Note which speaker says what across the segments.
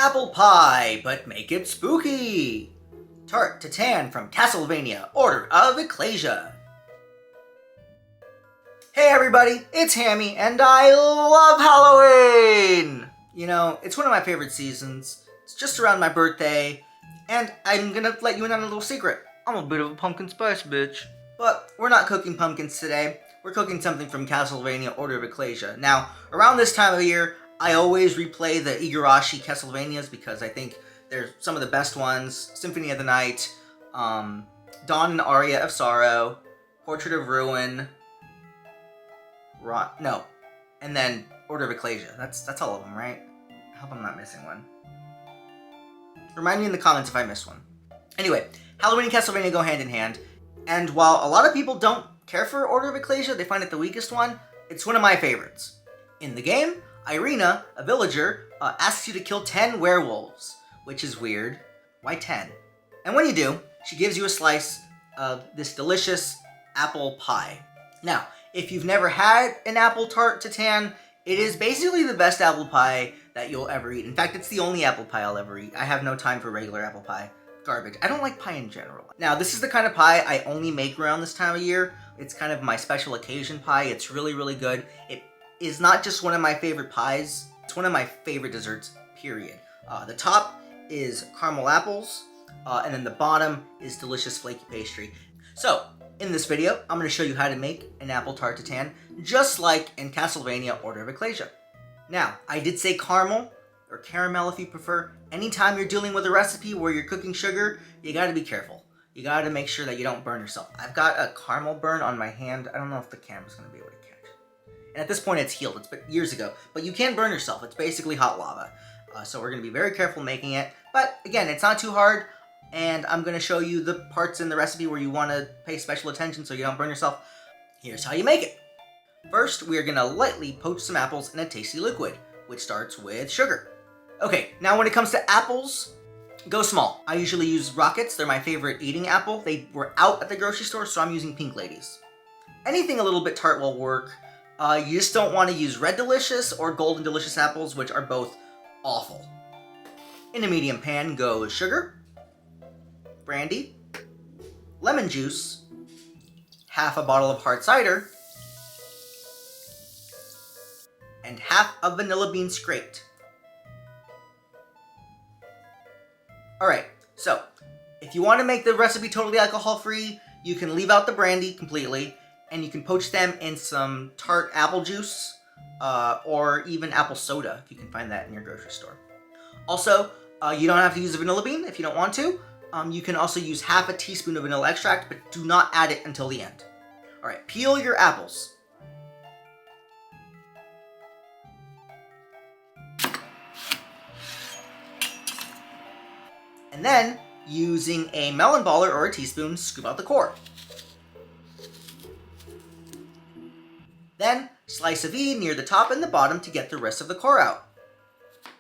Speaker 1: apple pie, but make it spooky. Tart Tatin from Castlevania, Order of Ecclesia. Hey everybody, it's Hammy, and I love Halloween! You know, it's one of my favorite seasons. It's just around my birthday, and I'm gonna let you in on a little secret. I'm a bit of a pumpkin spice bitch. But we're not cooking pumpkins today. We're cooking something from Castlevania, Order of Ecclesia. Now, around this time of year, I always replay the Igarashi Castlevanias because I think they're some of the best ones. Symphony of the Night, Dawn and Aria of Sorrow, Portrait of Ruin, and then Order of Ecclesia. That's all of them, right? I hope I'm not missing one. Remind me in the comments if I missed one. Anyway, Halloween and Castlevania go hand in hand, and while a lot of people don't care for Order of Ecclesia, they find it the weakest one, it's one of my favorites. In the game, Irina, a villager, asks you to kill 10 werewolves, which is weird. Why 10? And when you do, she gives you a slice of this delicious apple pie. Now, if you've never had an apple Tart Tatin, it is basically the best apple pie that you'll ever eat. In fact, it's the only apple pie I'll ever eat. I have no time for regular apple pie. Garbage. I don't like pie in general. Now, this is the kind of pie I only make around this time of year. It's kind of my special occasion pie. It's really, really good. It is not just one of my favorite pies. It's one of my favorite desserts, period. The top is caramel apples, and then the bottom is delicious flaky pastry. So, in this video, I'm going to show you how to make an apple Tart Tatin, just like in Castlevania Order of Ecclesia. Now, I did say caramel, or caramel if you prefer. Anytime you're dealing with a recipe where you're cooking sugar, you gotta be careful. You gotta make sure that you don't burn yourself. I've got a caramel burn on my hand. I don't know if the camera's gonna be able to catch it. And at this point it's healed, it's been years ago. But you can burn yourself, it's basically hot lava. So we're gonna be very careful making it. But again, it's not too hard. And I'm gonna show you the parts in the recipe where you wanna pay special attention so you don't burn yourself. Here's how you make it. First, we're gonna lightly poach some apples in a tasty liquid, which starts with sugar. Okay, now when it comes to apples, go small. I usually use Rockets. They're my favorite eating apple. They were out at the grocery store, so I'm using Pink Ladies. Anything a little bit tart will work. You just don't want to use Red Delicious or Golden Delicious apples, which are both awful. In a medium pan goes sugar, brandy, lemon juice, half a bottle of hard cider, and half a vanilla bean scraped. Alright, so, if you want to make the recipe totally alcohol-free, you can leave out the brandy completely, and you can poach them in some tart apple juice, or even apple soda, if you can find that in your grocery store. Also, you don't have to use a vanilla bean if you don't want to. You can also use half a teaspoon of vanilla extract, but do not add it until the end. Alright, peel your apples. And then, using a melon baller or a teaspoon, scoop out the core. Then, slice a V near the top and the bottom to get the rest of the core out.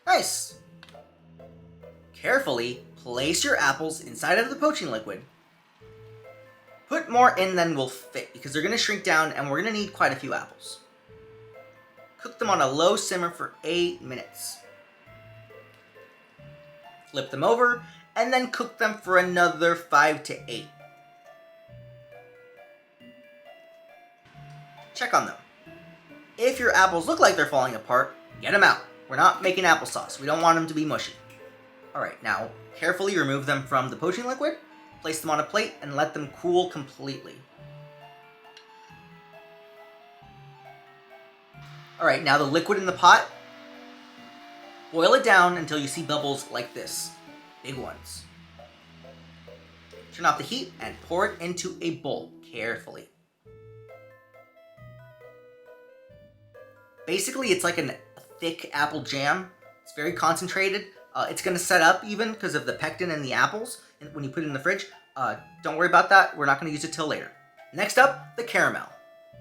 Speaker 1: Nice! Carefully place your apples inside of the poaching liquid. Put more in than will fit because they're going to shrink down and we're going to need quite a few apples. Cook them on a low simmer for 8 minutes. Flip them over and then cook them for another 5 to 8. Check on them. If your apples look like they're falling apart, get them out. We're not making applesauce. We don't want them to be mushy. Alright, now carefully remove them from the poaching liquid, place them on a plate, and let them cool completely. Alright, now the liquid in the pot, boil it down until you see bubbles like this. Big ones. Turn off the heat and pour it into a bowl carefully. Basically, it's like a thick apple jam. It's very concentrated. It's going to set up even because of the pectin in the apples and when you put it in the fridge. Don't worry about that. We're not going to use it till later. Next up, the caramel.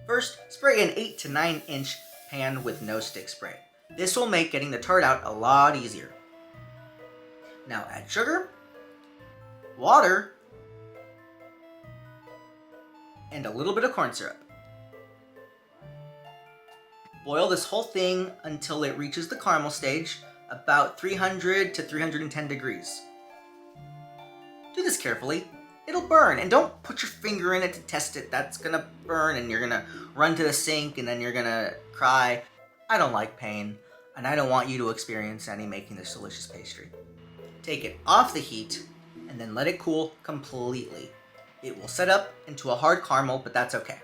Speaker 1: First, spray an 8 to 9 inch pan with no stick spray. This will make getting the tart out a lot easier. Now add sugar, water, and a little bit of corn syrup. Boil this whole thing until it reaches the caramel stage. about 300 to 310 degrees. Do this carefully. It'll burn, and don't put your finger in it to test it. That's gonna burn, and you're gonna run to the sink, and then you're gonna cry. I don't like pain, and I don't want you to experience any making this delicious pastry. Take it off the heat, and then let it cool completely. It will set up into a hard caramel, but that's okay.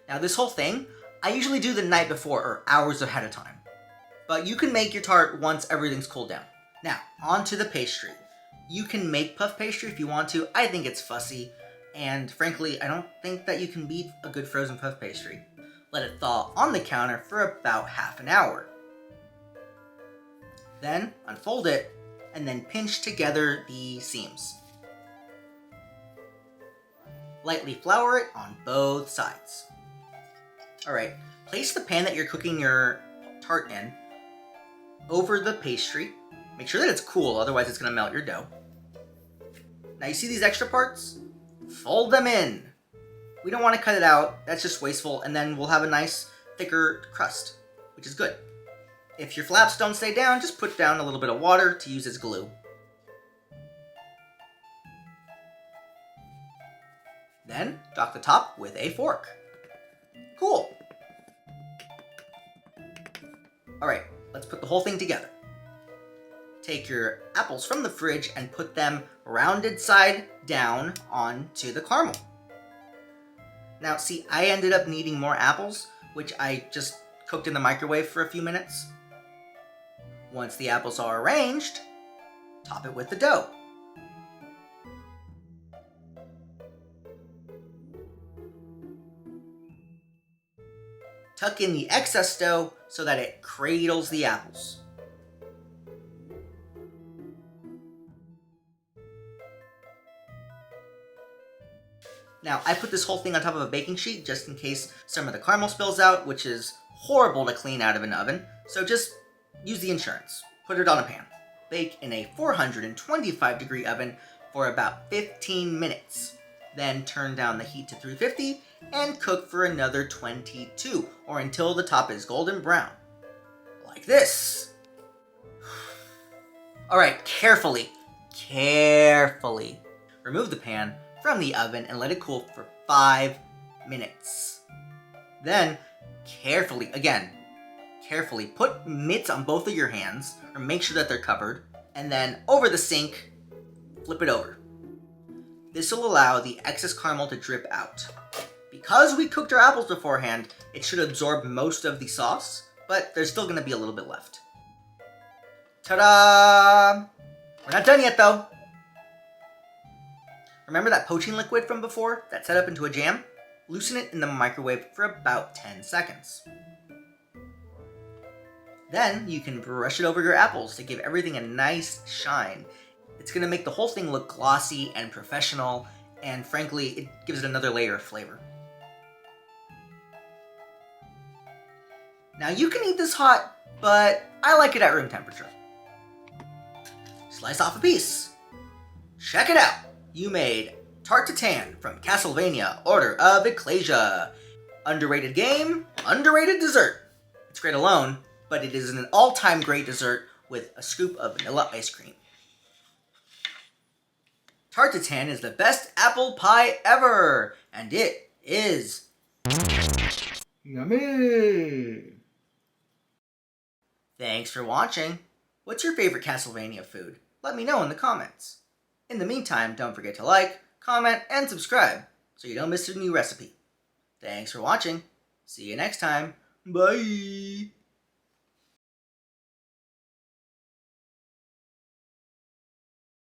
Speaker 1: Now this whole thing, I usually do the night before or hours ahead of time. But you can make your tart once everything's cooled down. Now, on to the pastry. You can make puff pastry if you want to. I think it's fussy, and frankly, I don't think that you can beat a good frozen puff pastry. Let it thaw on the counter for about half an hour. Then, unfold it, and then pinch together the seams. Lightly flour it on both sides. Alright, place the pan that you're cooking your tart in over the pastry. Make sure that it's cool, otherwise it's going to melt your dough. Now you see these extra parts? Fold them in. We don't want to cut it out, that's just wasteful, and then we'll have a nice, thicker crust, which is good. If your flaps don't stay down, just put down a little bit of water to use as glue. Then, dock the top with a fork. Cool. Alright, let's put the whole thing together. Take your apples from the fridge and put them rounded side down onto the caramel. Now, see, I ended up needing more apples, which I just cooked in the microwave for a few minutes. Once the apples are arranged, top it with the dough. Tuck in the excess dough so that it cradles the apples. Now, I put this whole thing on top of a baking sheet just in case some of the caramel spills out, which is horrible to clean out of an oven, so just use the insurance. Put it on a pan. Bake in a 425 degree oven for about 15 minutes. Then turn down the heat to 350 and cook for another 22, or until the top is golden brown. Like this. Alright, carefully remove the pan from the oven and let it cool for 5 minutes. Then, carefully put mitts on both of your hands, or make sure that they're covered, and then over the sink, flip it over. This will allow the excess caramel to drip out. Because we cooked our apples beforehand, it should absorb most of the sauce, but there's still going to be a little bit left. Ta-da! We're not done yet, though. Remember that poaching liquid from before that set up into a jam? Loosen it in the microwave for about 10 seconds. Then you can brush it over your apples to give everything a nice shine. It's going to make the whole thing look glossy and professional, and frankly, it gives it another layer of flavor. Now you can eat this hot, but I like it at room temperature. Slice off a piece. Check it out! You made Tart Tatin from Castlevania, Order of Ecclesia. Underrated game, underrated dessert. It's great alone, but it is an all-time great dessert with a scoop of vanilla ice cream. Tart Tatin is the best apple pie ever, and it is yummy. Thanks for watching. What's your favorite Castlevania food? Let me know in the comments. In the meantime, don't forget to like, comment, and subscribe so you don't miss a new recipe. Thanks for watching. See you next time. Bye.